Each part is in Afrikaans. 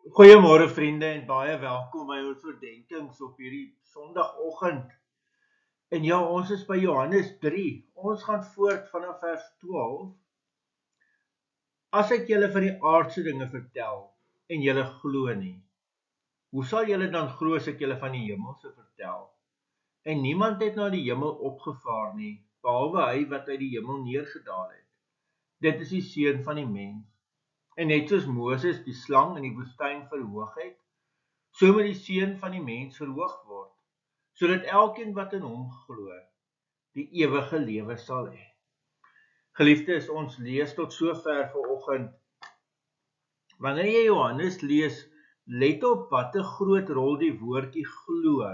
Goeiemôre vriende en baie welkom by ons oordenkings op hierdie Sondagoggend. En ja, ons is by Johannes 3. Ons gaan voort vanaf vers 12. As ek julle van die aardse dinge vertel en julle glo nie, hoe sal julle dan glo as ek julle van die hemelse vertel? En niemand het na die hemel opgevaar nie, behalwe hy wat uit die hemel neergedaal het. Dit is die Seun van die mens. En net soos Moses die slang in die woestyn verhoog het, so moet die Seun van die mens verhoog word, sodat elkeen wat in hom glo, die ewige lewe sal hê. Geliefdes, ons lees tot sover vanoggend. Wanneer jy Johannes lees, let op wat 'n groot rol die woordjie glo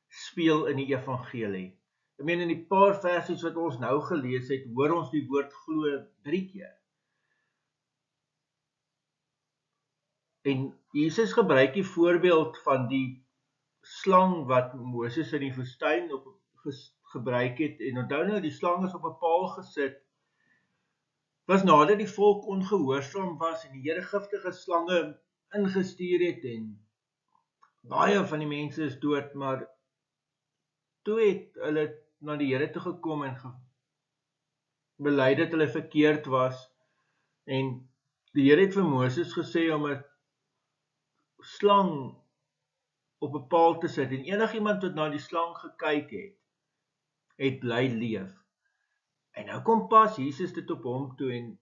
speel in die evangelie. Ek meen in die paar versies wat ons nou gelees het, hoor ons die woord glo 3 keer. En Jesus gebruik die voorbeeld van die slang wat Moses in die woestyn gebruik het. En onthou nou, die slang is op 'n paal gesit. Was nadat die volk ongehoorsaam was en die Here giftige slange ingestuur het en baie van die mense is dood, maar toe het hulle na die Here toe gekom en bely dat hulle verkeerd was. En die Here het vir Moses gesê om 'n slang op 'n paal te sit, en enigiemand wat na die slang gekyk het bly leef. En nou kom pas Jesus dit op hom toe en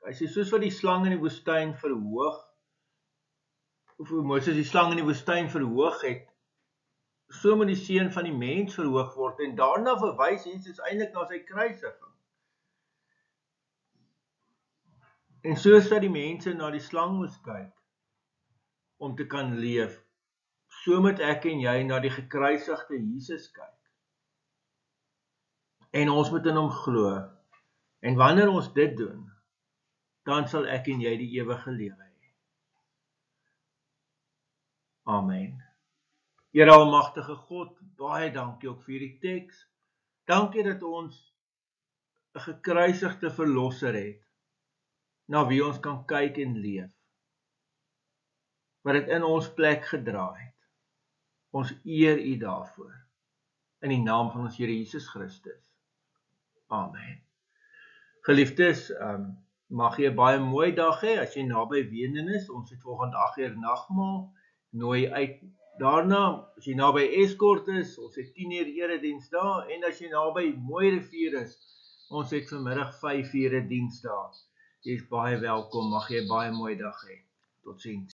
hy sê, soos wat die slang in die woestyn verhoog, of Moses die slang in die woestyn verhoog het, so moet die Seun van die mens verhoog word. En daarna verwys Jesus eintlik na sy kruisiging. En soos dat die mense na die slang moes kyk om te kan leef, so moet ek en jy na die gekruisigde Jesus kyk. En ons moet in hom glo. En wanneer ons dit doen, dan sal ek en jy die ewige lewe hê. Amen. Here almagtige God, baie dankie ook vir hierdie teks. Dankie dat ons 'n gekruisigde verlosser het, na wie ons kan kyk en leef, wat dit in ons plek gedra het. Ons eer U daarvoor, in die naam van ons Here Jesus Christus. Amen. Geliefdes, mag jy 'n baie mooi dag hê. As jy naby Wenen is, ons het volgende 8uur nagmaal, nooi uit daarna. As jy naby Escort is, ons het 10uur erediens daar, en as jy naby Mooirivier is, ons het vanmiddag 5uur 'n diens daar. Jy is baie welkom, mag jy 'n baie mooi dag hê. Totsiens.